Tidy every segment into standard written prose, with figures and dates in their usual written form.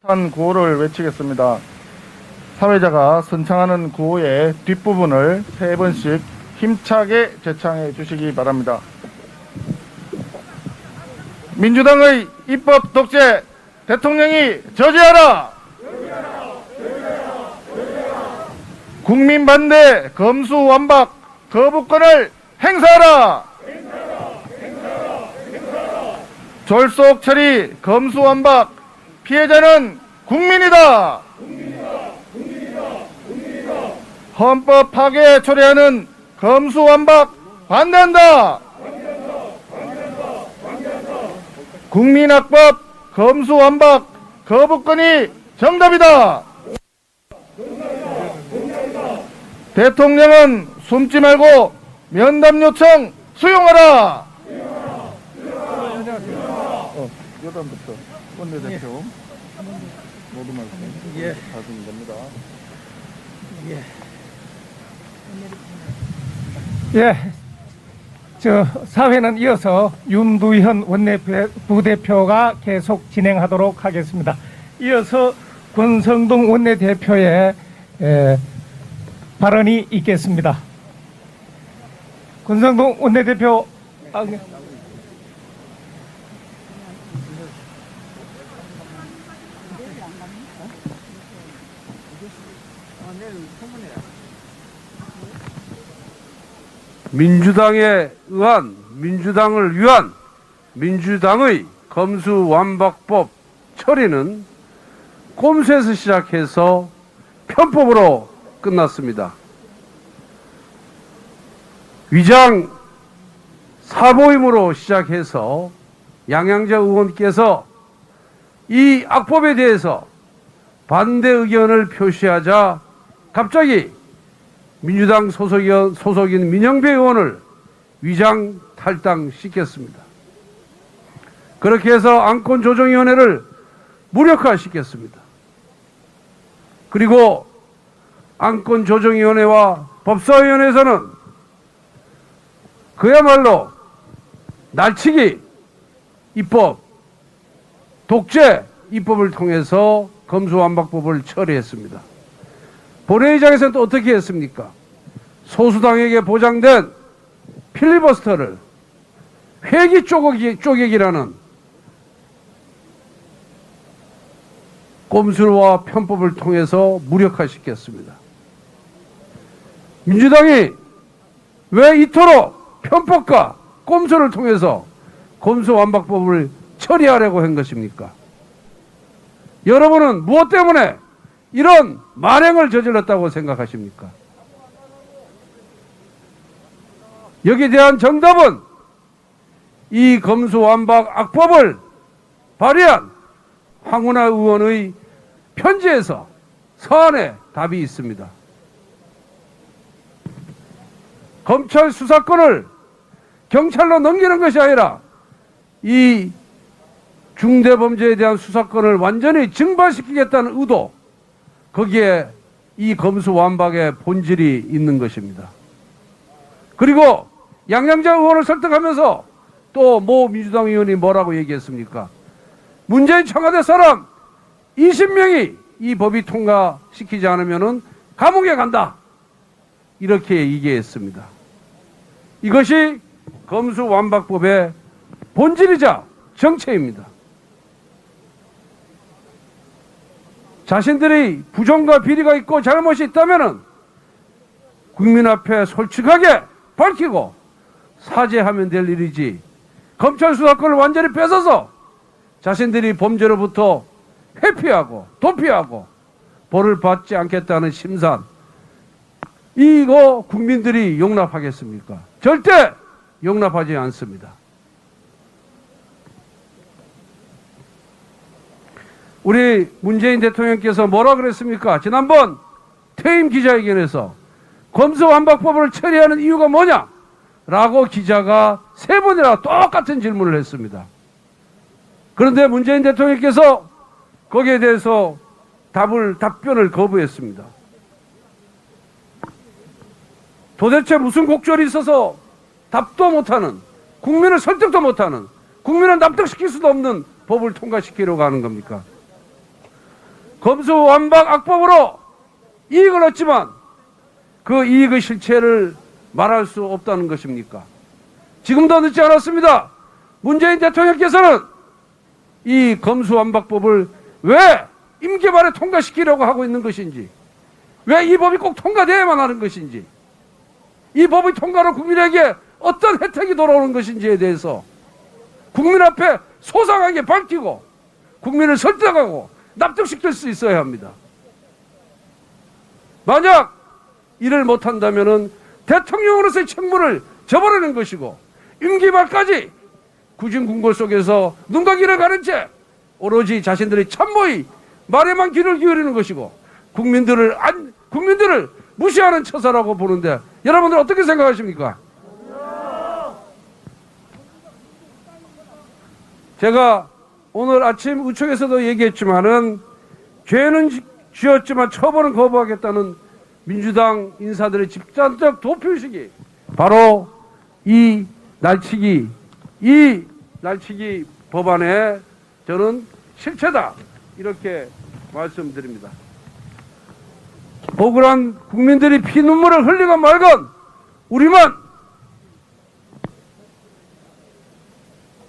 한 구호를 외치겠습니다. 사회자가 선창하는 구호의 뒷부분을 3번씩 힘차게 재창해 주시기 바랍니다. 민주당의 입법 독재 대통령이 저지하라! 국민 반대 검수완박 거부권을 행사하라! 졸속 처리 검수완박 피해자는 국민이다! 헌법 파괴 초래하는 검수완박 반대한다! 국민학법 검수완박 거부권이 정답이다! 대통령은 숨지 말고 면담 요청 수용하라! 여담부터 원내대표 모두 말씀 하시면 됩니다. 사회는 이어서 윤두현 원내부대표가 계속 진행하도록 하겠습니다. 이어서 권성동 원내대표의 발언이 있겠습니다. 권성동 원내대표. 민주당에 의한, 민주당을 위한 민주당의 검수완박법 처리는 꼼수에서 시작해서 편법으로 끝났습니다. 위장 사보임으로 시작해서 양양자 의원께서 이 악법에 대해서 반대 의견을 표시하자 갑자기 민주당 소속인 민영배 의원을 위장 탈당시켰습니다. 그렇게 해서 안건조정위원회를 무력화시켰습니다. 그리고 안건조정위원회와 법사위원회에서는 그야말로 날치기 입법, 독재 입법을 통해서 검수완박법을 처리했습니다. 본회의장에서는 또 어떻게 했습니까? 소수당에게 보장된 필리버스터를 회기 쪼개기라는 꼼수와 편법을 통해서 무력화시켰습니다. 민주당이 왜 이토록 편법과 꼼수를 통해서 검수완박법을 처리하려고 한 것입니까? 여러분은 무엇 때문에 이런 만행을 저질렀다고 생각하십니까? 여기에 대한 정답은 이 검수완박 악법을 발의한 황운하 의원의 편지에서 서한에 답이 있습니다. 검찰 수사권을 경찰로 넘기는 것이 아니라 이 중대범죄에 대한 수사권을 완전히 증발시키겠다는 의도, 거기에 이 검수완박의 본질이 있는 것입니다. 그리고 양양자 의원을 설득하면서 또 모 민주당 의원이 뭐라고 얘기했습니까? 문재인 청와대 사람 20명이 이 법이 통과시키지 않으면 감옥에 간다, 이렇게 얘기했습니다. 이것이 검수완박법의 본질이자 정체입니다. 자신들이 부정과 비리가 있고 잘못이 있다면 국민 앞에 솔직하게 밝히고 사죄하면 될 일이지, 검찰 수사권을 완전히 뺏어서 자신들이 범죄로부터 회피하고 도피하고 벌을 받지 않겠다는 심산, 이거 국민들이 용납하겠습니까? 절대 용납하지 않습니다. 우리 문재인 대통령께서 뭐라 그랬습니까? 지난번 퇴임 기자회견에서 검수완박법을 처리하는 이유가 뭐냐? 라고 기자가 3번이나 똑같은 질문을 했습니다. 그런데 문재인 대통령께서 거기에 대해서 답변을 거부했습니다. 도대체 무슨 곡절이 있어서 답도 못하는, 국민을 설득도 못하는, 국민을 납득시킬 수도 없는 법을 통과시키려고 하는 겁니까? 검수완박 악법으로 이익을 얻지만 그 이익의 실체를 말할 수 없다는 것입니까? 지금도 늦지 않았습니다. 문재인 대통령께서는 이 검수완박법을 왜 임기 말에 통과시키려고 하고 있는 것인지, 왜 이 법이 꼭 통과되어야만 하는 것인지, 이 법의 통과로 국민에게 어떤 혜택이 돌아오는 것인지에 대해서 국민 앞에 소상하게 밝히고 국민을 설득하고 납득시킬 수 있어야 합니다. 만약 이를 못한다면 대통령으로서의 책무를 저버리는 것이고 임기 말까지 구진궁궐 속에서 눈과 귀를 가린 채 오로지 자신들의 참모의 말에만 귀를 기울이는 것이고 국민들을 무시하는 처사라고 보는데 여러분들 어떻게 생각하십니까? 제가 오늘 아침 우측에서도 얘기했지만은 죄는 지었지만 처벌은 거부하겠다는 민주당 인사들의 집단적 도표의식이 바로 이 날치기 법안의 저는 실체다, 이렇게 말씀드립니다. 억울한 국민들이 피눈물을 흘리건 말건 우리만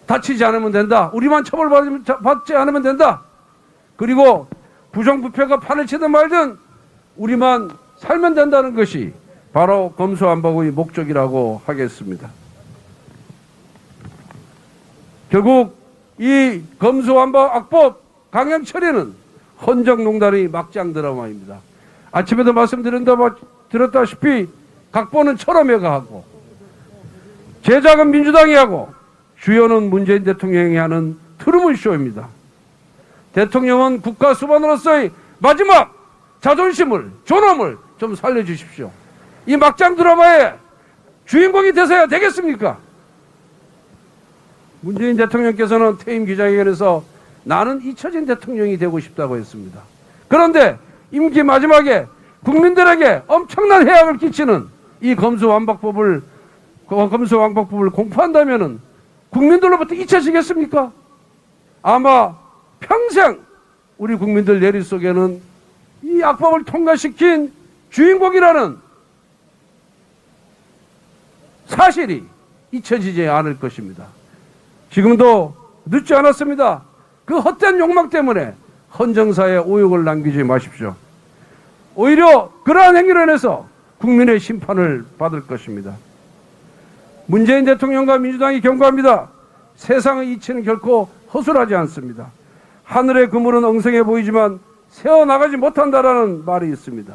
다치지 않으면 된다. 우리만 처벌받지 않으면 된다. 그리고 부정부패가 판을 치든 말든 우리만 살면 된다는 것이 바로 검수완박의 목적이라고 하겠습니다. 결국 이 검수완박 악법 강행 처리는 헌정농단의 막장 드라마입니다. 아침에도 말씀드렸다시피 각본은 철험회가 하고 제작은 민주당이 하고 주연은 문재인 대통령이 하는 트루먼쇼입니다. 대통령은 국가 수반으로서의 마지막 자존심을, 존엄을 좀 살려주십시오. 이 막장 드라마의 주인공이 되셔야 되겠습니까? 문재인 대통령께서는 퇴임 기자회견에서 나는 잊혀진 대통령이 되고 싶다고 했습니다. 그런데 임기 마지막에 국민들에게 엄청난 해악을 끼치는 이 검수완박법을 공포한다면은 국민들로부터 잊혀지겠습니까? 아마 평생 우리 국민들 내리 속에는 이 악법을 통과시킨 주인공이라는 사실이 잊혀지지 않을 것입니다. 지금도 늦지 않았습니다. 그 헛된 욕망 때문에 헌정사에 오욕을 남기지 마십시오. 오히려 그러한 행위로 인해서 국민의 심판을 받을 것입니다. 문재인 대통령과 민주당이 경고합니다. 세상의 이치는 결코 허술하지 않습니다. 하늘의 그물은 엉성해 보이지만 새어나가지 못한다라는 말이 있습니다.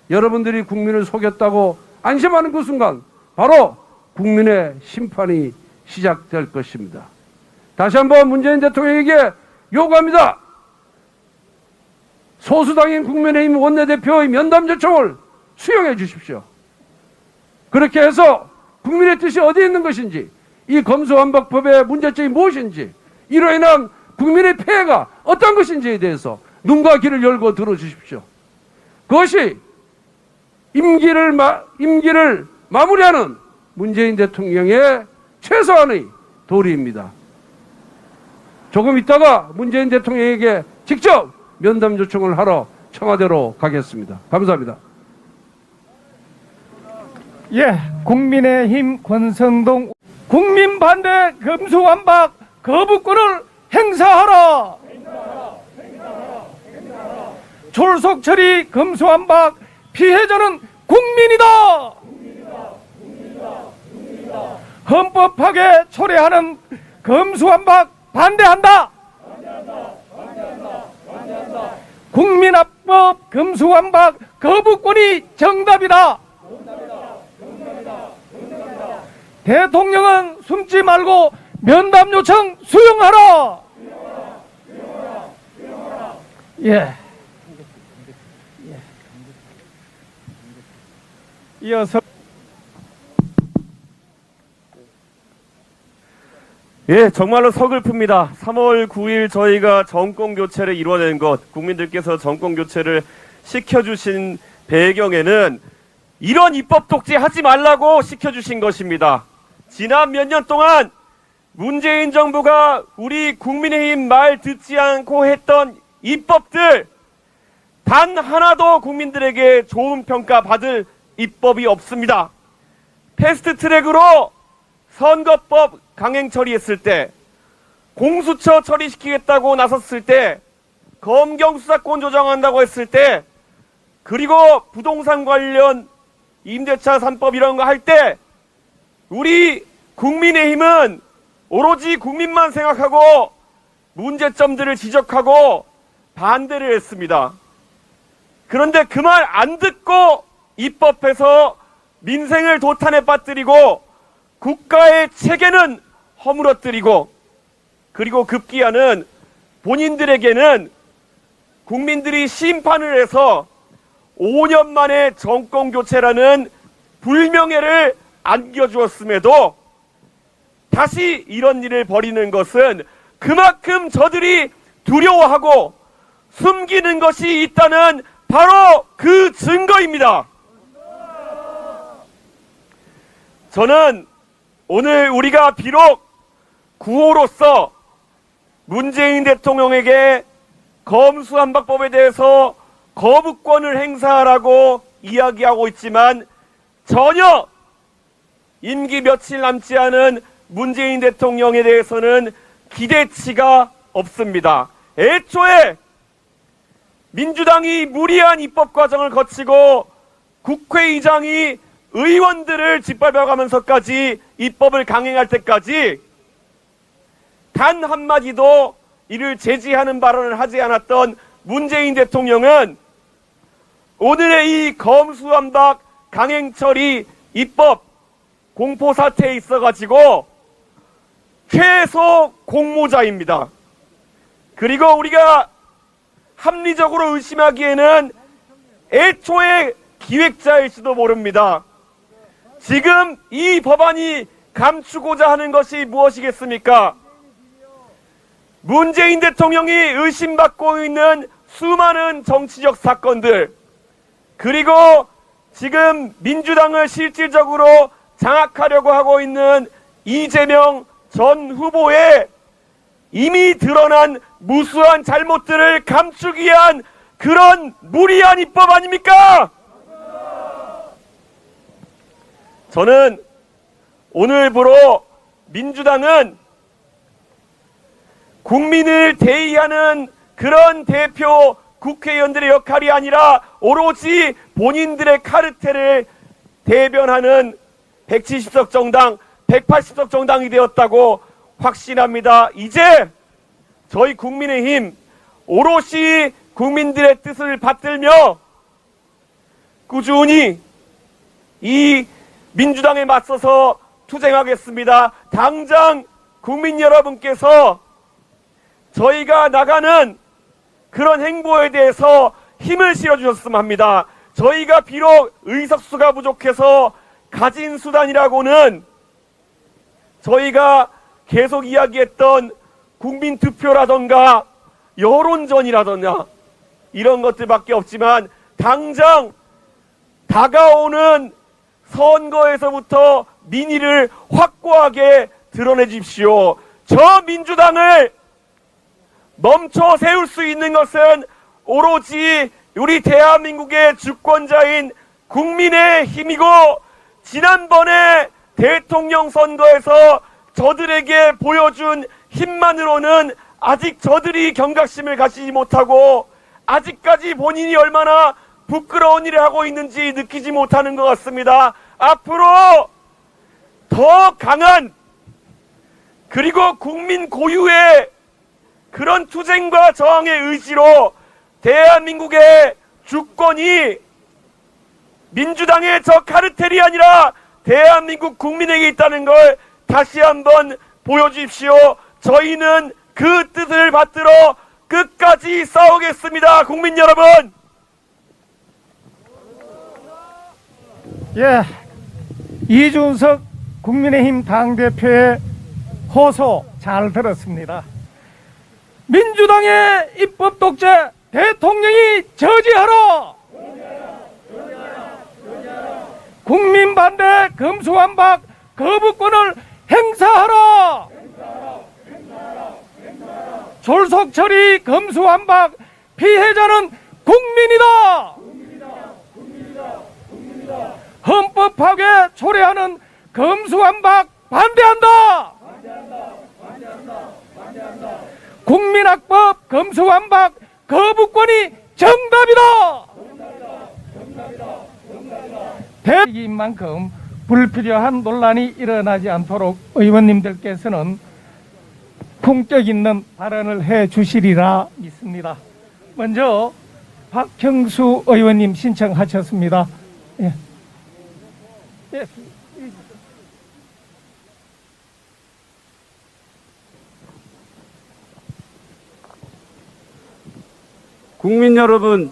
여러분들이 국민을 속였다고 안심하는 그 순간 바로 국민의 심판이 시작될 것입니다. 다시 한번 문재인 대통령에게 요구합니다. 소수당인 국민의힘 원내대표의 면담 요청을 수용해 주십시오. 그렇게 해서 국민의 뜻이 어디에 있는 것인지, 이 검수완박법의 문제점이 무엇인지, 이로 인한 국민의 폐해가 어떤 것인지에 대해서 눈과 귀를 열고 들어주십시오. 그것이 임기를 마무리하는 문재인 대통령의 최소한의 도리입니다. 조금 있다가 문재인 대통령에게 직접 면담 요청을 하러 청와대로 가겠습니다. 감사합니다. 예, 국민의힘 권성동 국민 반대 검수완박 거부권을 행사하라. 졸속 처리 검수완박 피해자는 국민이다. 헌법 파괴 초래하는 검수완박 반대한다. 국민합법 검수완박 거부권이 정답이다. 대통령은 숨지 말고 면담 요청 수용하라. 예. 이어서 예, 정말로 서글픕니다. 3월 9일 저희가 정권 교체를 이뤄낸 것, 국민들께서 정권 교체를 시켜주신 배경에는 이런 입법 독재 하지 말라고 시켜주신 것입니다. 지난 몇 년 동안 문재인 정부가 우리 국민의힘 말 듣지 않고 했던 입법들 단 하나도 국민들에게 좋은 평가 받을 입법이 없습니다. 패스트트랙으로 선거법 강행 처리했을 때, 공수처 처리시키겠다고 나섰을 때, 검경 수사권 조정한다고 했을 때, 그리고 부동산 관련 임대차 3법 이런 거 할 때 우리 국민의힘은 오로지 국민만 생각하고 문제점들을 지적하고 반대를 했습니다. 그런데 그 말 안 듣고 입법해서 민생을 도탄에 빠뜨리고 국가의 체계는 허물어뜨리고, 그리고 급기야는 본인들에게는 국민들이 심판을 해서 5년 만에 정권 교체라는 불명예를 안겨주었음에도 다시 이런 일을 벌이는 것은 그만큼 저들이 두려워하고 숨기는 것이 있다는 바로 그 증거입니다. 저는 오늘 우리가 비록 구호로서 문재인 대통령에게 검수완박법에 대해서 거부권을 행사하라고 이야기하고 있지만 전혀 임기 며칠 남지 않은 문재인 대통령에 대해서는 기대치가 없습니다. 애초에 민주당이 무리한 입법 과정을 거치고 국회의장이 의원들을 짓밟아가면서까지 입법을 강행할 때까지 단 한마디도 이를 제지하는 발언을 하지 않았던 문재인 대통령은 오늘의 이 검수완박 강행처리 입법 공포 사태에 있어가지고 최소 공모자입니다. 그리고 우리가 합리적으로 의심하기에는 애초에 기획자일지도 모릅니다. 지금 이 법안이 감추고자 하는 것이 무엇이겠습니까? 문재인 대통령이 의심받고 있는 수많은 정치적 사건들, 그리고 지금 민주당을 실질적으로 장악하려고 하고 있는 이재명 전 후보의 이미 드러난 무수한 잘못들을 감추기 위한 그런 무리한 입법 아닙니까? 저는 오늘부로 민주당은 국민을 대의하는 그런 대표 국회의원들의 역할이 아니라 오로지 본인들의 카르텔을 대변하는 170석 정당, 180석 정당이 되었다고 확신합니다. 이제 저희 국민의힘 오롯이 국민들의 뜻을 받들며 꾸준히 이 민주당에 맞서서 투쟁하겠습니다. 당장 국민 여러분께서 저희가 나가는 그런 행보에 대해서 힘을 실어주셨으면 합니다. 저희가 비록 의석수가 부족해서 가진 수단이라고는 저희가 계속 이야기했던 국민투표라던가 여론전이라던가 이런 것들밖에 없지만 당장 다가오는 선거에서부터 민의를 확고하게 드러내 주십시오. 저 민주당을 멈춰 세울 수 있는 것은 오로지 우리 대한민국의 주권자인 국민의 힘이고, 지난번에 대통령 선거에서 저들에게 보여준 힘만으로는 아직 저들이 경각심을 가지지 못하고 아직까지 본인이 얼마나 부끄러운 일을 하고 있는지 느끼지 못하는 것 같습니다. 앞으로 더 강한, 그리고 국민 고유의 그런 투쟁과 저항의 의지로 대한민국의 주권이 민주당의 저 카르텔이 아니라 대한민국 국민에게 있다는 걸 다시 한번 보여주십시오. 저희는 그 뜻을 받들어 끝까지 싸우겠습니다. 국민 여러분! 예, 이준석 국민의힘 당대표의 호소 잘 들었습니다. 민주당의 입법 독재 대통령이 저지하라! 국민 반대 검수완박 거부권을 행사하라! 졸속 처리 검수완박 피해자는 국민이다. 헌법 파괴 초래하는 검수완박 반대한다. 국민학법 검수완박 거부권이 정답이다. 대인 만큼 불필요한 논란이 일어나지 않도록 의원님들께서는 품격 있는 발언을 해 주시리라 믿습니다. 먼저 박형수 의원님 신청하셨습니다. 예. 예. 국민 여러분,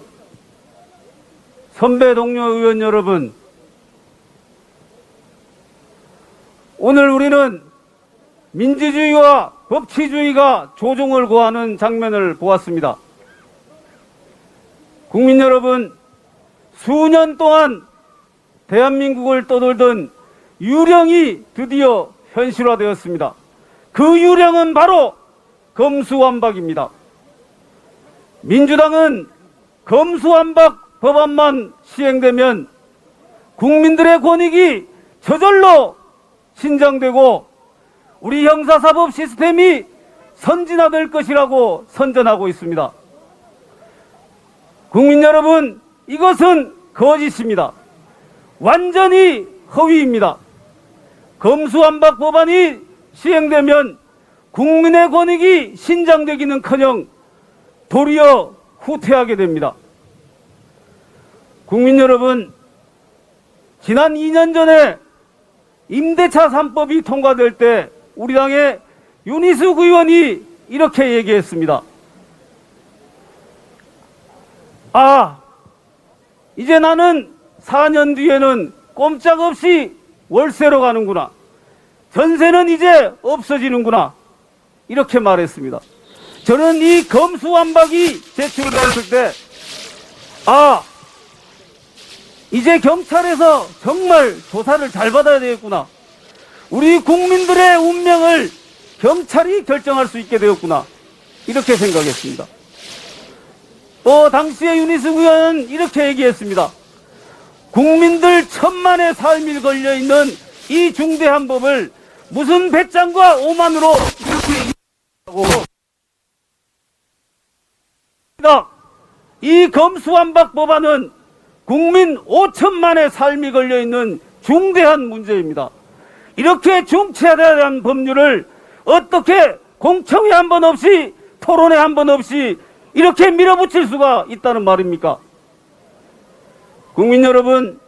선배 동료 의원 여러분, 오늘 우리는 민주주의와 법치주의가 조종을 고하는 장면을 보았습니다. 국민 여러분, 수년 동안 대한민국을 떠돌던 유령이 드디어 현실화되었습니다. 그 유령은 바로 검수완박입니다. 민주당은 검수완박 법안만 시행되면 국민들의 권익이 저절로 신장되고 우리 형사사법 시스템이 선진화될 것이라고 선전하고 있습니다. 국민 여러분, 이것은 거짓입니다. 완전히 허위입니다. 검수완박 법안이 시행되면 국민의 권익이 신장되기는커녕 도리어 후퇴하게 됩니다. 국민 여러분, 지난 2년 전에 임대차 3법이 통과될 때 우리 당의 윤희숙 의원이 이렇게 얘기했습니다. 이제 나는 4년 뒤에는 꼼짝없이 월세로 가는구나. 전세는 이제 없어지는구나. 이렇게 말했습니다. 저는 이 검수완박이 제출됐을 때 이제 경찰에서 정말 조사를 잘 받아야 되겠구나. 우리 국민들의 운명을 경찰이 결정할 수 있게 되었구나. 이렇게 생각했습니다. 또 당시에 윤희숙 의원은 이렇게 얘기했습니다. 국민들 천만의 삶이 걸려있는 이 중대한 법을 무슨 배짱과 오만으로 이렇게 하고 이 검수완박 법안은 국민 5천만의 삶이 걸려있는 중대한 문제입니다. 이렇게 중차대한 법률을 어떻게 공청회 한 번 없이 토론회 한 번 없이 이렇게 밀어붙일 수가 있다는 말입니까? 국민 여러분,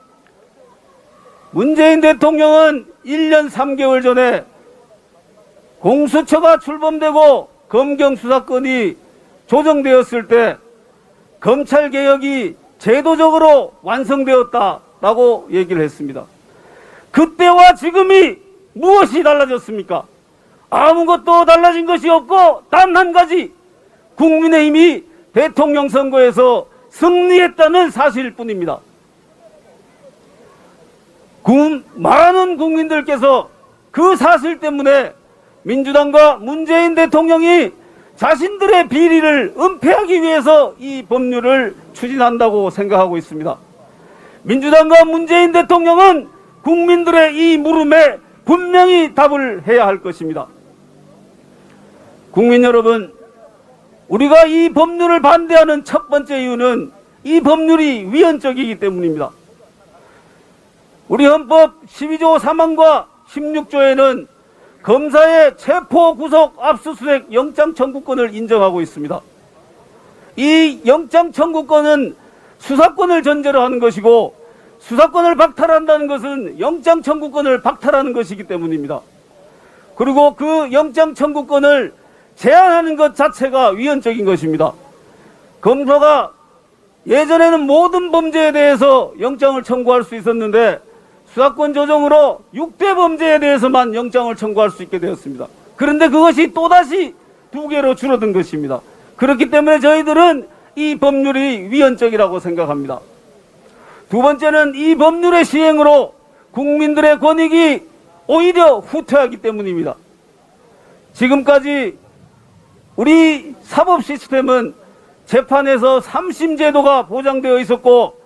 문재인 대통령은 1년 3개월 전에 공수처가 출범되고 검경수사권이 조정되었을 때 검찰개혁이 제도적으로 완성되었다라고 얘기를 했습니다. 그때와 지금이 무엇이 달라졌습니까? 아무것도 달라진 것이 없고 단 한 가지, 국민의힘이 대통령 선거에서 승리했다는 사실일 뿐입니다. 많은 국민들께서 그 사실 때문에 민주당과 문재인 대통령이 자신들의 비리를 은폐하기 위해서 이 법률을 추진한다고 생각하고 있습니다. 민주당과 문재인 대통령은 국민들의 이 물음에 분명히 답을 해야 할 것입니다. 국민 여러분, 우리가 이 법률을 반대하는 첫 번째 이유는 이 법률이 위헌적이기 때문입니다. 우리 헌법 12조 3항과 16조에는 검사의 체포, 구속, 압수수색, 영장 청구권을 인정하고 있습니다. 이 영장 청구권은 수사권을 전제로 하는 것이고 수사권을 박탈한다는 것은 영장 청구권을 박탈하는 것이기 때문입니다. 그리고 그 영장 청구권을 제한하는 것 자체가 위헌적인 것입니다. 검사가 예전에는 모든 범죄에 대해서 영장을 청구할 수 있었는데 수사권 조정으로 6대 범죄에 대해서만 영장을 청구할 수 있게 되었습니다. 그런데 그것이 또다시 2개로 줄어든 것입니다. 그렇기 때문에 저희들은 이 법률이 위헌적이라고 생각합니다. 두 번째는 이 법률의 시행으로 국민들의 권익이 오히려 후퇴하기 때문입니다. 지금까지 우리 사법 시스템은 재판에서 3심 제도가 보장되어 있었고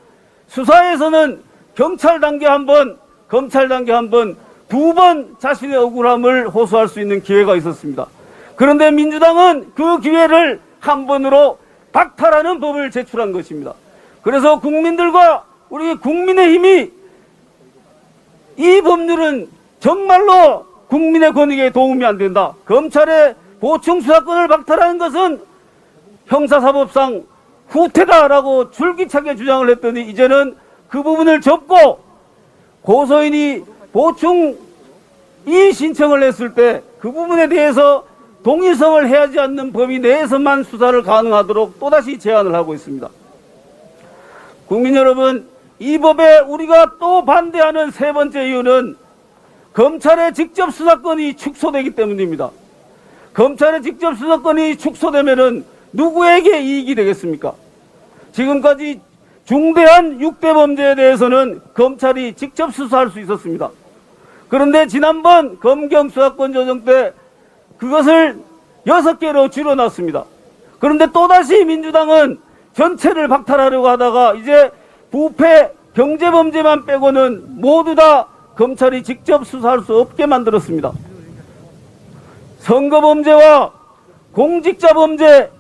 수사에서는 경찰 단계 한 번, 검찰 단계 한 번, 2번 자신의 억울함을 호소할 수 있는 기회가 있었습니다. 그런데 민주당은 그 기회를 한 번으로 박탈하는 법을 제출한 것입니다. 그래서 국민들과 우리 국민의힘이 이 법률은 정말로 국민의 권익에 도움이 안 된다. 검찰의 보충 수사권을 박탈하는 것은 형사사법상 후퇴다라고 줄기차게 주장을 했더니 이제는 그 부분을 접고 고소인이 보충 이의 신청을 했을 때 그 부분에 대해서 동의성을 해야지 않는 범위 내에서만 수사를 가능하도록 또다시 제안을 하고 있습니다. 국민 여러분, 이 법에 우리가 또 반대하는 세 번째 이유는 검찰의 직접 수사권이 축소되기 때문입니다. 검찰의 직접 수사권이 축소되면은 누구에게 이익이 되겠습니까? 지금까지 중대한 6대 범죄에 대해서는 검찰이 직접 수사할 수 있었습니다. 그런데 지난번 검경 수사권 조정 때 그것을 6개로 줄여놨습니다. 그런데 또다시 민주당은 전체를 박탈하려고 하다가 이제 부패, 경제범죄만 빼고는 모두 다 검찰이 직접 수사할 수 없게 만들었습니다. 선거범죄와 공직자범죄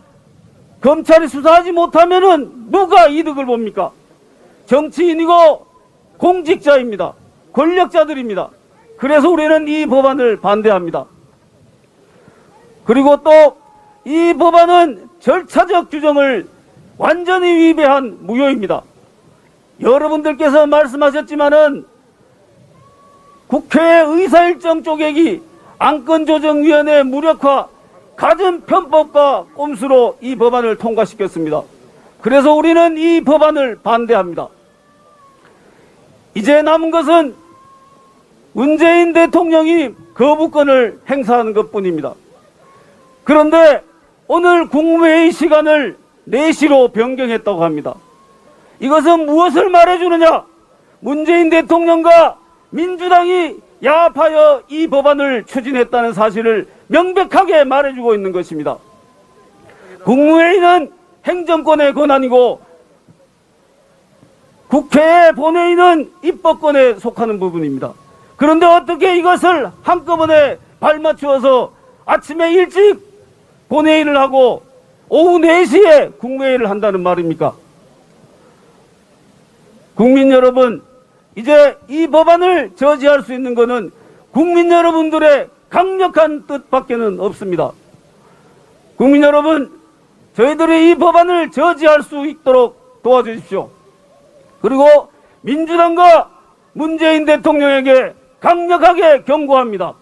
검찰이 수사하지 못하면은 누가 이득을 봅니까? 정치인이고 공직자입니다. 권력자들입니다. 그래서 우리는 이 법안을 반대합니다. 그리고 또 이 법안은 절차적 규정을 완전히 위배한 무효입니다. 여러분들께서 말씀하셨지만은 국회 의사일정 쪼개기, 안건조정위원회 무력화, 갖은 편법과 꼼수로 이 법안을 통과시켰습니다. 그래서 우리는 이 법안을 반대합니다. 이제 남은 것은 문재인 대통령이 거부권을 행사하는 것뿐입니다. 그런데 오늘 국무회의 시간을 4시로 변경했다고 합니다. 이것은 무엇을 말해주느냐? 문재인 대통령과 민주당이 야합하여 이 법안을 추진했다는 사실을 명백하게 말해주고 있는 것입니다. 국무회의는 행정권의 권한이고 국회의 본회의는 입법권에 속하는 부분입니다. 그런데 어떻게 이것을 한꺼번에 발맞추어서 아침에 일찍 본회의를 하고 오후 4시에 국무회의를 한다는 말입니까? 국민 여러분, 이제 이 법안을 저지할 수 있는 것은 국민 여러분들의 강력한 뜻밖에는 없습니다. 국민 여러분, 저희들이 이 법안을 저지할 수 있도록 도와주십시오. 그리고 민주당과 문재인 대통령에게 강력하게 경고합니다.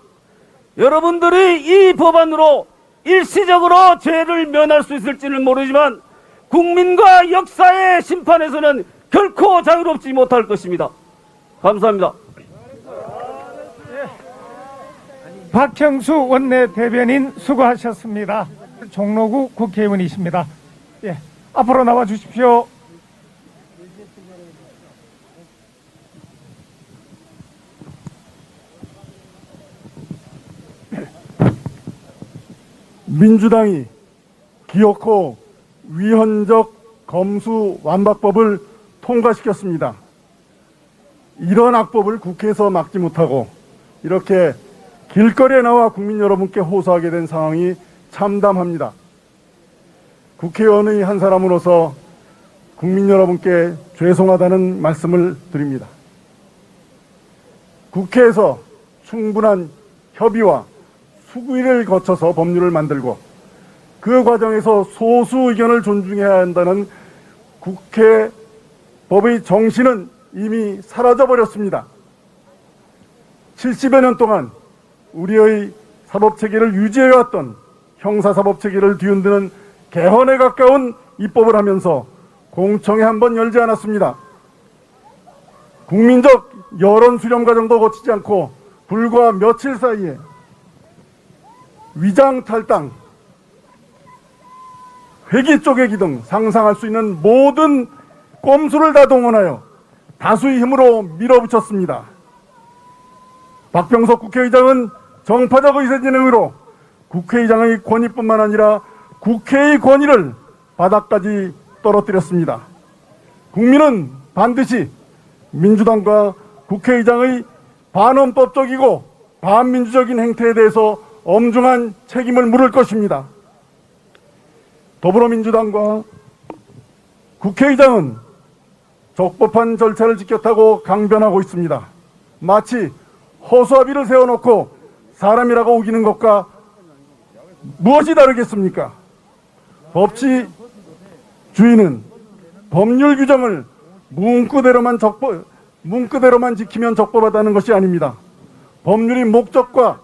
여러분들이 이 법안으로 일시적으로 죄를 면할 수 있을지는 모르지만 국민과 역사의 심판에서는 결코 자유롭지 못할 것입니다. 감사합니다. 박형수 원내대변인 수고하셨습니다. 종로구 국회의원이십니다. 예, 앞으로 나와 주십시오. 민주당이 기어코 위헌적 검수 완박법을 통과시켰습니다. 이런 악법을 국회에서 막지 못하고 이렇게 길거리에 나와 국민 여러분께 호소하게 된 상황이 참담합니다. 국회의원의 한 사람으로서 국민 여러분께 죄송하다는 말씀을 드립니다. 국회에서 충분한 협의와 수구위를 거쳐서 법률을 만들고 그 과정에서 소수 의견을 존중해야 한다는 국회 법의 정신은 이미 사라져버렸습니다. 70여 년 동안 우리의 사법체계를 유지해왔던 형사사법체계를 뒤흔드는 개헌에 가까운 입법을 하면서 공청회 한 번 열지 않았습니다. 국민적 여론 수렴 과정도 거치지 않고 불과 며칠 사이에 위장 탈당, 회기 쪼개기 등 상상할 수 있는 모든 꼼수를 다 동원하여 다수의 힘으로 밀어붙였습니다. 박병석 국회의장은 정파적 의사진행으로 국회의장의 권위뿐만 아니라 국회의 권위를 바닥까지 떨어뜨렸습니다. 국민은 반드시 민주당과 국회의장의 반헌법적이고 반민주적인 행태에 대해서 엄중한 책임을 물을 것입니다. 더불어민주당과 국회의장은 적법한 절차를 지켰다고 강변하고 있습니다. 마치 허수아비를 세워놓고 사람이라고 우기는 것과 무엇이 다르겠습니까? 법치주의는 법률 규정을 문구대로만 지키면 적법하다는 것이 아닙니다. 법률의 목적과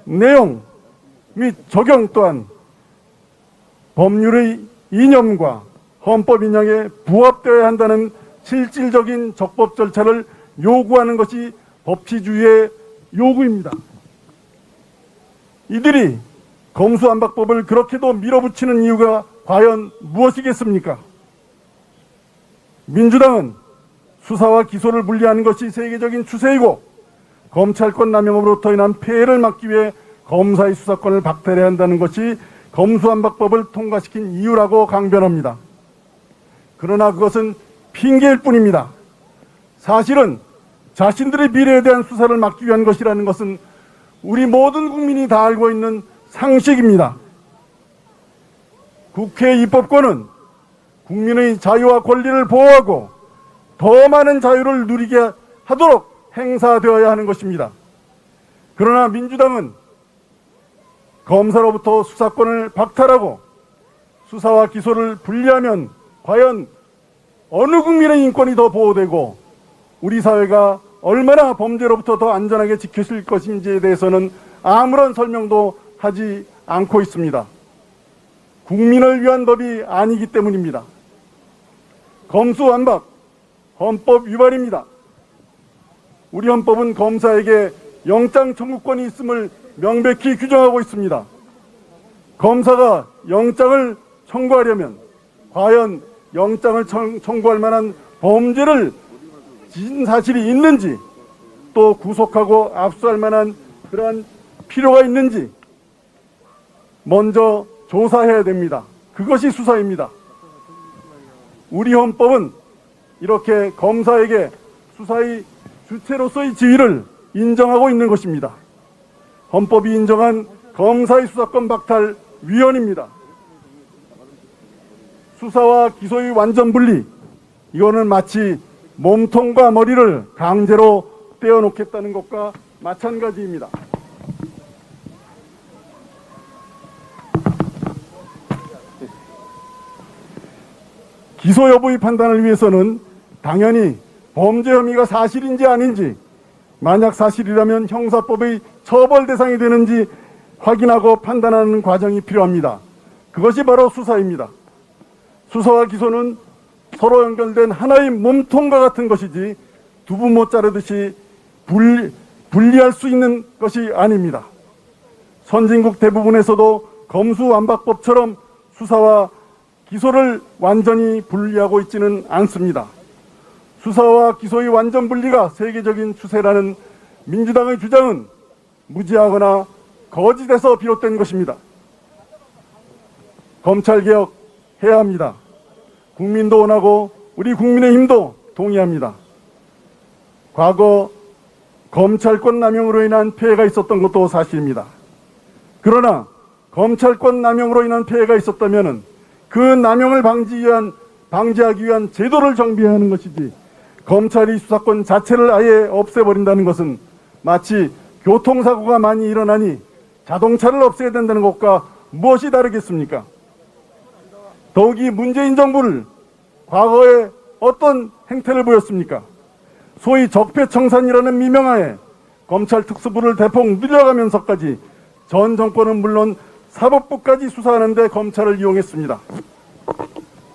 내용 및 적용 또한 법률의 이념과 헌법 인양에 부합되어야 한다는 실질적인 적법 절차를 요구하는 것이 법치주의의 요구입니다. 이들이 검수완박법을 그렇게도 밀어붙이는 이유가 과연 무엇이겠습니까? 민주당은 수사와 기소를 분리하는 것이 세계적인 추세이고 검찰권 남용으로부터 인한 폐해를 막기 위해 검사의 수사권을 박탈해야 한다는 것이 검수완박법을 통과시킨 이유라고 강변합니다. 그러나 그것은 핑계일 뿐입니다. 사실은 자신들의 미래에 대한 수사를 막기 위한 것이라는 것은 우리 모든 국민이 다 알고 있는 상식입니다. 국회 입법권은 국민의 자유와 권리를 보호하고 더 많은 자유를 누리게 하도록 행사되어야 하는 것입니다. 그러나 민주당은 검사로부터 수사권을 박탈하고 수사와 기소를 분리하면 과연 어느 국민의 인권이 더 보호되고 우리 사회가 얼마나 범죄로부터 더 안전하게 지켜질 것인지에 대해서는 아무런 설명도 하지 않고 있습니다. 국민을 위한 법이 아니기 때문입니다. 검수완박, 헌법 위반입니다. 우리 헌법은 검사에게 영장 청구권이 있음을 명백히 규정하고 있습니다. 검사가 영장을 청구하려면 과연 영장을 청구할 만한 범죄를 지은 사실이 있는지 또 구속하고 압수할 만한 그러한 필요가 있는지 먼저 조사해야 됩니다. 그것이 수사입니다. 우리 헌법은 이렇게 검사에게 수사의 주체로서의 지위를 인정하고 있는 것입니다. 헌법이 인정한 검사의 수사권 박탈 위헌입니다. 수사와 기소의 완전 분리, 이거는 마치 몸통과 머리를 강제로 떼어놓겠다는 것과 마찬가지입니다. 기소 여부의 판단을 위해서는 당연히 범죄 혐의가 사실인지 아닌지, 만약 사실이라면 형사법의 처벌 대상이 되는지 확인하고 판단하는 과정이 필요합니다. 그것이 바로 수사입니다. 수사와 기소는 서로 연결된 하나의 몸통과 같은 것이지 두부 못 자르듯이 분리할 수 있는 것이 아닙니다. 선진국 대부분에서도 검수완박법처럼 수사와 기소를 완전히 분리하고 있지는 않습니다. 수사와 기소의 완전 분리가 세계적인 추세라는 민주당의 주장은 무지하거나 거짓에서 비롯된 것입니다. 검찰개혁 해야 합니다. 국민도 원하고 우리 국민의힘도 동의합니다. 과거 검찰권 남용으로 인한 폐해가 있었던 것도 사실입니다. 그러나 검찰권 남용으로 인한 폐해가 있었다면 그 남용을 방지하기 위한 제도를 정비해야 하는 것이지, 검찰이 수사권 자체를 아예 없애버린다는 것은 마치 교통사고가 많이 일어나니 자동차를 없애야 된다는 것과 무엇이 다르겠습니까? 더욱이 문재인 정부를 과거에 어떤 행태를 보였습니까? 소위 적폐청산이라는 미명하에 검찰 특수부를 대폭 늘려가면서까지 전 정권은 물론 사법부까지 수사하는 데 검찰을 이용했습니다.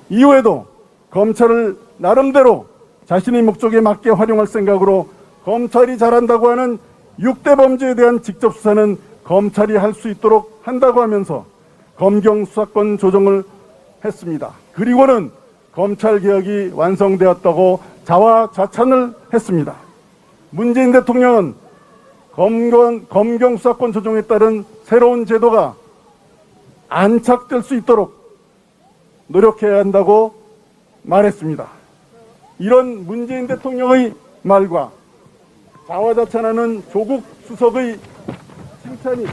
이후에도 검찰을 나름대로 자신의 목적에 맞게 활용할 생각으로 검찰이 잘한다고 하는 6대 범죄에 대한 직접 수사는 검찰이 할 수 있도록 한다고 하면서 검경 수사권 조정을 했습니다. 그리고는 검찰개혁이 완성되었다고 자화자찬을 했습니다. 문재인 대통령은 검경 수사권 조정에 따른 새로운 제도가 안착될 수 있도록 노력해야 한다고 말했습니다. 이런 문재인 대통령의 말과 자화자찬하는 조국 수석의 칭찬이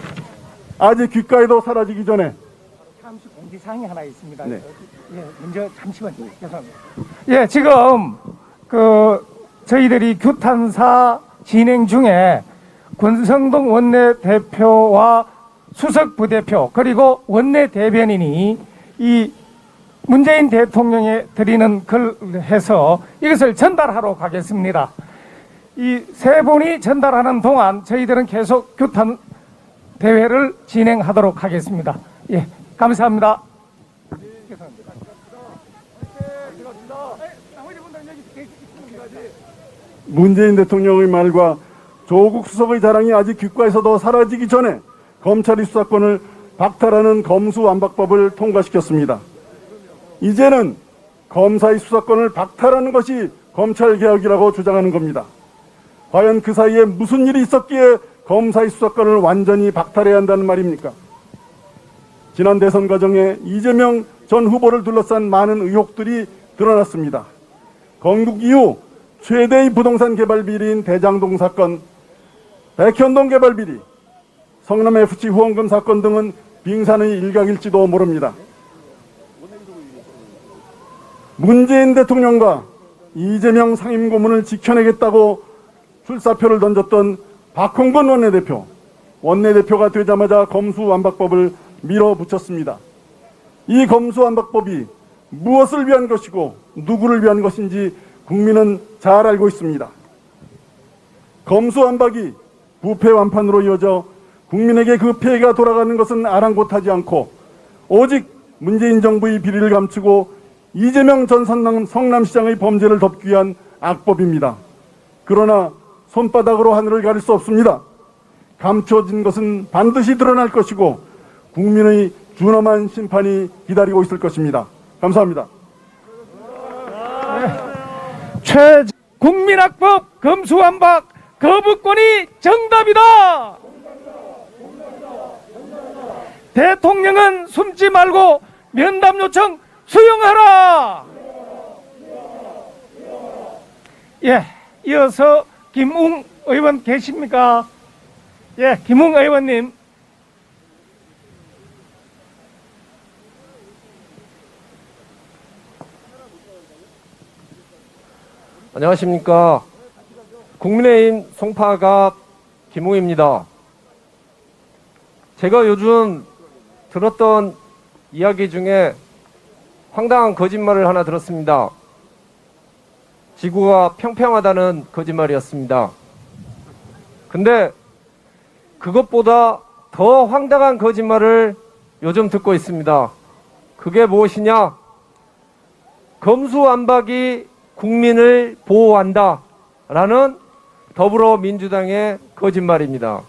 아직 귓가에도 사라지기 전에 잠시 공지사항이 하나 있습니다. 네. 예, 먼저 잠시만요. 죄송합니다. 예, 지금 저희들이 규탄사 진행 중에 권성동 원내대표와 수석 부대표 그리고 원내대변인이 이 문재인 대통령에 드리는 글 해서 이것을 전달하러 가겠습니다. 이 세 분이 전달하는 동안 저희들은 계속 규탄 대회를 진행하도록 하겠습니다. 예, 감사합니다. 문재인 대통령의 말과 조국 수석의 자랑이 아직 귓가에서도 사라지기 전에 검찰이 수사권을 박탈하는 검수완박법을 통과시켰습니다. 이제는 검사의 수사권을 박탈하는 것이 검찰개혁이라고 주장하는 겁니다. 과연 그 사이에 무슨 일이 있었기에 검사의 수사권을 완전히 박탈해야 한다는 말입니까? 지난 대선 과정에 이재명 전 후보를 둘러싼 많은 의혹들이 드러났습니다. 건국 이후 최대의 부동산 개발 비리인 대장동 사건, 백현동 개발 비리, 성남 FC 후원금 사건 등은 빙산의 일각일지도 모릅니다. 문재인 대통령과 이재명 상임고문을 지켜내겠다고 출사표를 던졌던 박홍근 원내대표가 되자마자 검수완박법을 밀어붙였습니다. 이 검수완박법이 무엇을 위한 것이고 누구를 위한 것인지 국민은 잘 알고 있습니다. 검수완박이 부패 완판으로 이어져 국민에게 그 피해가 돌아가는 것은 아랑곳하지 않고 오직 문재인 정부의 비리를 감추고 이재명 전 성남시장의 범죄를 덮기 위한 악법입니다. 그러나 손바닥으로 하늘을 가릴 수 없습니다. 감춰진 것은 반드시 드러날 것이고 국민의 준엄한 심판이 기다리고 있을 것입니다. 감사합니다. 국민학법 검수완박 거부권이 정답이다. 대통령은 숨지 말고 면담 요청 수용하라. 예, 이어서 김웅 의원 계십니까? 예, 김웅 의원님. 안녕하십니까. 국민의힘 송파갑 김웅입니다. 제가 요즘 들었던 이야기 중에 황당한 거짓말을 하나 들었습니다. 지구가 평평하다는 거짓말이었습니다. 근데 그것보다 더 황당한 거짓말을 요즘 듣고 있습니다. 그게 무엇이냐? 검수완박이 국민을 보호한다 라는 더불어민주당의 거짓말입니다.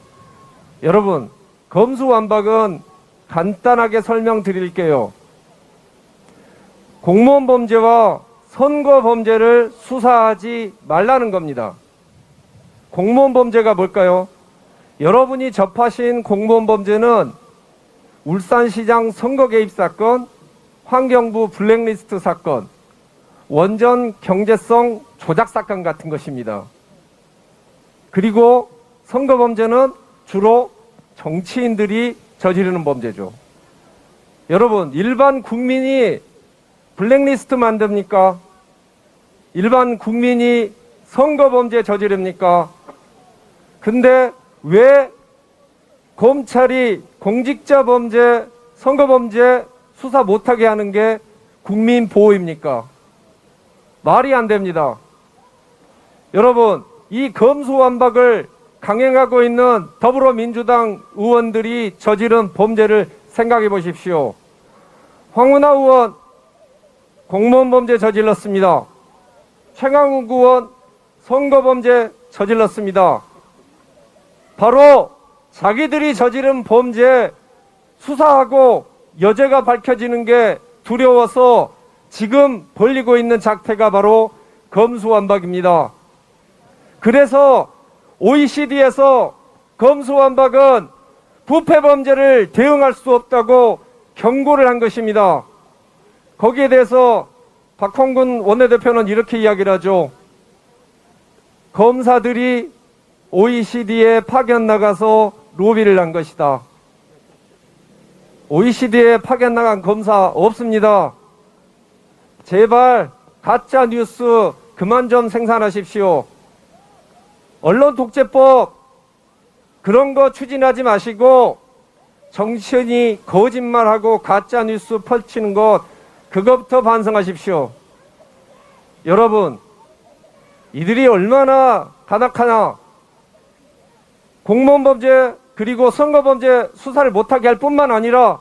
여러분, 검수완박은 간단하게 설명드릴게요. 공무원 범죄와 선거 범죄를 수사하지 말라는 겁니다. 공무원 범죄가 뭘까요? 여러분이 접하신 공무원 범죄는 울산시장 선거 개입 사건, 환경부 블랙리스트 사건, 원전 경제성 조작 사건 같은 것입니다. 그리고 선거 범죄는 주로 정치인들이 저지르는 범죄죠. 여러분, 일반 국민이 블랙리스트 만듭니까? 일반 국민이 선거 범죄 저지릅니까? 근데 왜 검찰이 공직자 범죄, 선거 범죄 수사 못하게 하는 게 국민 보호입니까? 말이 안 됩니다. 여러분, 이 검수완박을 강행하고 있는 더불어민주당 의원들이 저지른 범죄를 생각해 보십시오. 황운하 의원 공무원 범죄 저질렀습니다. 최강욱 의원 선거 범죄 저질렀습니다. 바로 자기들이 저지른 범죄 수사하고 여죄가 밝혀지는 게 두려워서 지금 벌이고 있는 작태가 바로 검수완박입니다. 그래서 OECD에서 검수완박은 부패 범죄를 대응할 수 없다고 경고를 한 것입니다. 거기에 대해서 박홍근 원내대표는 이렇게 이야기를 하죠. 검사들이 OECD에 파견 나가서 로비를 한 것이다. OECD에 파견 나간 검사 없습니다. 제발 가짜 뉴스 그만 좀 생산하십시오. 언론독재법 그런 거 추진하지 마시고 정치인이 거짓말하고 가짜 뉴스 펼치는 것 그것부터 반성하십시오. 여러분, 이들이 얼마나 가혹하나. 공무원 범죄 그리고 선거 범죄 수사를 못하게 할 뿐만 아니라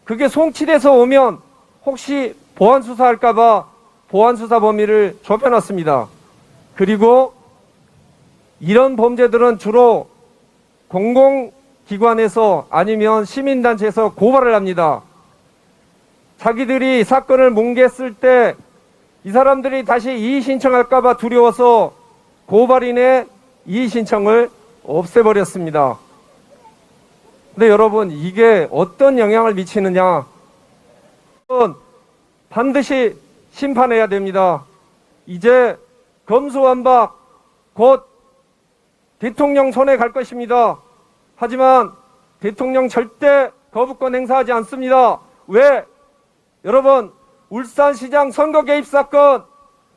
그게 송치돼서 오면 혹시 보안 수사할까봐 보안 수사 범위를 좁혀놨습니다. 그리고 이런 범죄들은 주로 공공기관에서 아니면 시민단체에서 고발을 합니다. 자기들이 사건을 뭉갰을 때 이 사람들이 다시 이의 신청할까봐 두려워서 고발인의 이의 신청을 없애버렸습니다. 근데 여러분, 이게 어떤 영향을 미치느냐? 반드시 심판해야 됩니다. 이제 검수완박 곧 대통령 손에 갈 것입니다. 하지만 대통령 절대 거부권 행사하지 않습니다. 왜? 여러분, 울산시장 선거 개입 사건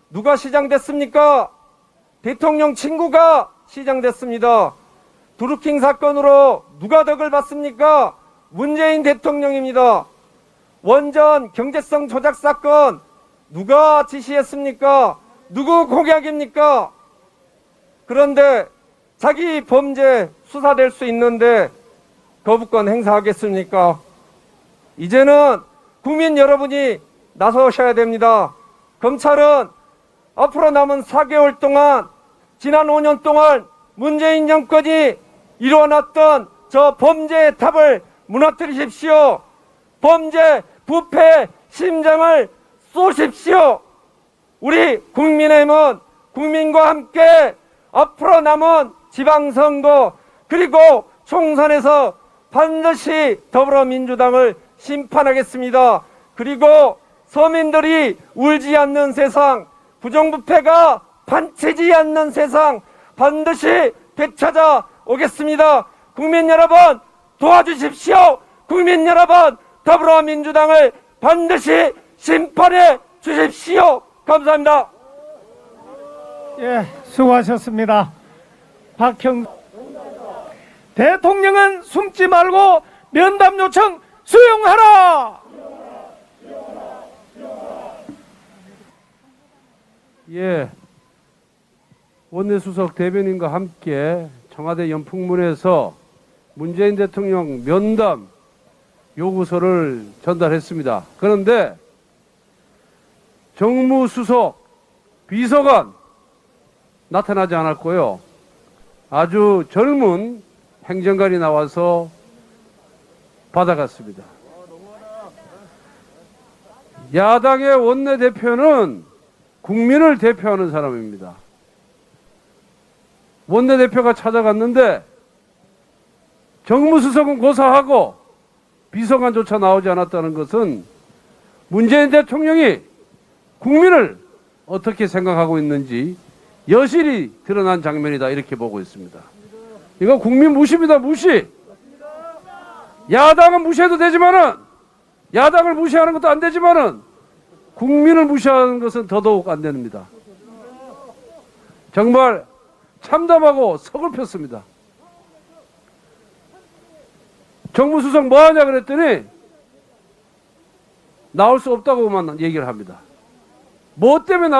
누가 시장됐습니까? 대통령 친구가 시장됐습니다. 드루킹 사건으로 누가 덕을 받습니까? 문재인 대통령입니다. 원전 경제성 조작 사건 누가 지시했습니까? 누구 공약입니까? 그런데 자기 범죄 수사될 수 있는데 거부권 행사하겠습니까? 이제는 국민 여러분이 나서셔야 됩니다. 검찰은 앞으로 남은 4개월 동안 지난 5년 동안 문재인 정권이 이루어놨던 저 범죄의 탑을 무너뜨리십시오. 범죄 부패 심장을 쏘십시오. 우리 국민의힘은 국민과 함께 앞으로 남은 지방선거 그리고 총선에서 반드시 더불어민주당을 심판하겠습니다. 그리고 서민들이 울지 않는 세상, 부정부패가 반치지 않는 세상 반드시 되찾아 오겠습니다. 국민 여러분 도와주십시오. 국민 여러분 더불어민주당을 반드시 심판해 주십시오. 감사합니다. 예, 수고하셨습니다. 대통령은 숨지 말고 면담 요청 수용하라. 예, 원내수석 대변인과 함께 청와대 연풍문에서 문재인 대통령 면담 요구서를 전달했습니다. 그런데 정무수석, 비서관 나타나지 않았고요. 아주 젊은 행정관이 나와서 받아갔습니다. 야당의 원내대표는 국민을 대표하는 사람입니다. 원내대표가 찾아갔는데 정무수석은 고사하고 비서관조차 나오지 않았다는 것은 문재인 대통령이 국민을 어떻게 생각하고 있는지 여실히 드러난 장면이다, 이렇게 보고 있습니다. 이거 국민 무시입니다. 무시. 야당은 무시해도 되지만은, 야당을 무시하는 것도 안 되지만은 국민을 무시하는 것은 더더욱 안 됩니다. 정말 참담하고 서글펐습니다. 정무수석 뭐하냐 그랬더니 나올 수 없다고만 얘기를 합니다. 뭐 때문에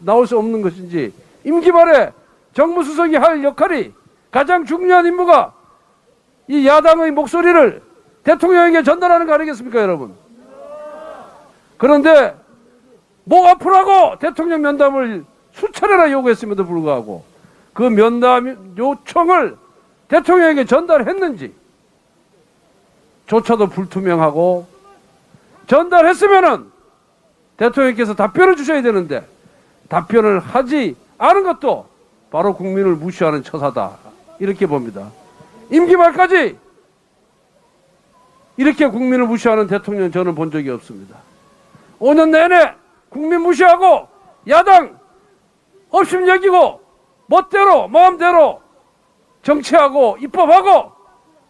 나올 수 없는 것인지, 임기 말에 정무수석이 할 역할이 가장 중요한 임무가 이 야당의 목소리를 대통령에게 전달하는 거 아니겠습니까, 여러분? 그런데 목 아프라고 대통령 면담을 수차례나 요구했음에도 불구하고 그 면담 요청을 대통령에게 전달했는지 조차도 불투명하고, 전달했으면은 대통령께서 답변을 주셔야 되는데 답변을 하지 않은 것도 바로 국민을 무시하는 처사다, 이렇게 봅니다. 임기 말까지 이렇게 국민을 무시하는 대통령 저는 본 적이 없습니다. 5년 내내 국민 무시하고 야당 없음 여기고 멋대로 마음대로 정치하고 입법하고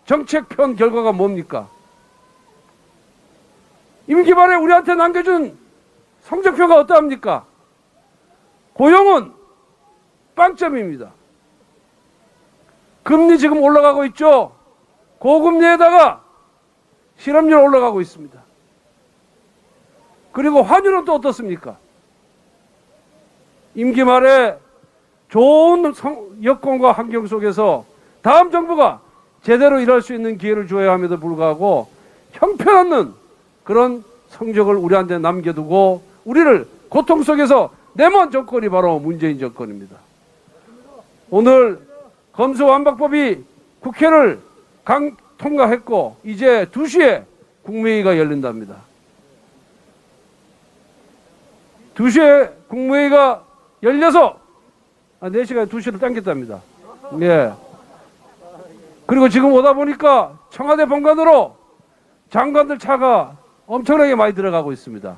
정책 편 결과가 뭡니까? 임기 말에 우리한테 남겨준 성적표가 어떠합니까? 고용은 빵점입니다. 금리 지금 올라가고 있죠. 고금리에다가 실업률 올라가고 있습니다. 그리고 환율은 또 어떻습니까? 임기 말에 좋은 여건과 환경 속에서 다음 정부가 제대로 일할 수 있는 기회를 줘야 함에도 불구하고 형편없는 그런 성적을 우리한테 남겨두고 우리를 고통 속에서 내몬 정권이 바로 문재인 정권입니다. 오늘 검수완박법이 국회를 통과했고 이제 2시에 국무회의가 열린답니다. 2시에 국무회의가 열려서 4시간 2시로 당겼답니다. 예. 그리고 지금 오다 보니까 청와대 본관으로 장관들 차가 엄청나게 많이 들어가고 있습니다.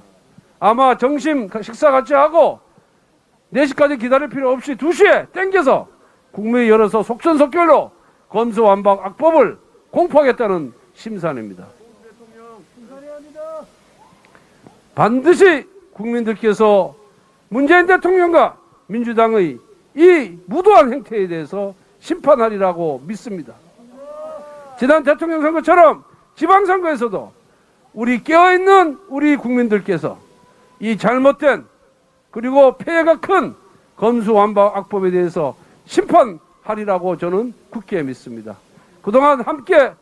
아마 점심 식사 같이 하고 4시까지 기다릴 필요 없이 2시에 땡겨서 국무회의 열어서 속전속결로 검수완박 악법을 공포하겠다는 심산입니다. 반드시 국민들께서 문재인 대통령과 민주당의 이 무도한 행태에 대해서 심판하리라고 믿습니다. 지난 대통령 선거처럼 지방선거에서도 우리 깨어있는 우리 국민들께서 이 잘못된 그리고 폐해가 큰 검수완박 악법에 대해서 심판하리라고 저는 굳게 믿습니다. 그동안 함께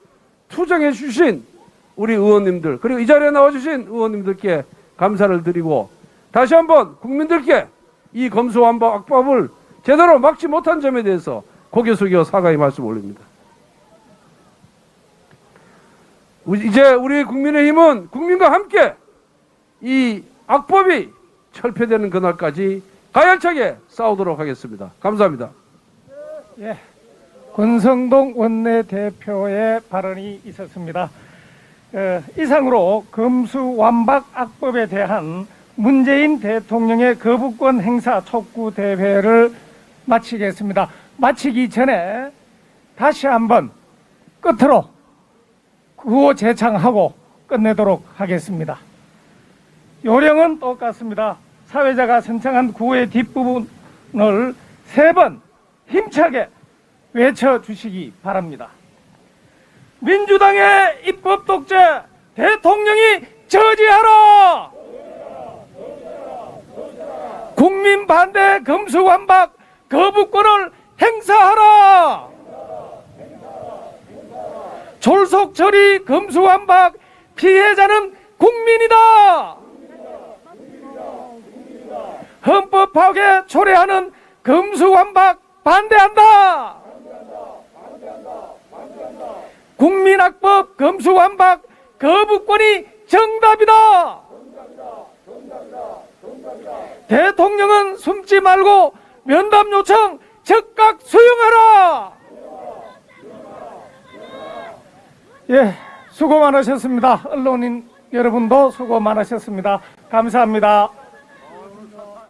투쟁해 주신 우리 의원님들 그리고 이 자리에 나와주신 의원님들께 감사를 드리고 다시 한번 국민들께 이 검수완박 악법을 제대로 막지 못한 점에 대해서 고개 숙여 사과의 말씀 올립니다. 이제 우리 국민의힘은 국민과 함께 이 악법이 철폐되는 그날까지 가열차게 싸우도록 하겠습니다. 감사합니다. 예, 권성동 원내대표의 발언이 있었습니다. 이상으로 검수완박 악법에 대한 문재인 대통령의 거부권 행사 촉구 대회를 마치겠습니다. 마치기 전에 다시 한번 끝으로 구호 제창하고 끝내도록 하겠습니다. 요령은 똑같습니다. 사회자가 선창한 구호의 뒷부분을 3번 힘차게 외쳐주시기 바랍니다. 민주당의 입법 독재 대통령이 저지하라! 국민 반대 검수완박 거부권을 행사하라! 졸속 처리 검수완박 피해자는 국민이다! 헌법 파괴 초래하는 검수완박 반대한다! 국민악법 검수완박 거부권이 정답이다! 대통령은 숨지 말고 면담 요청 즉각 수용하라! 예, 수고 많으셨습니다. 언론인 여러분도 수고 많으셨습니다. 감사합니다.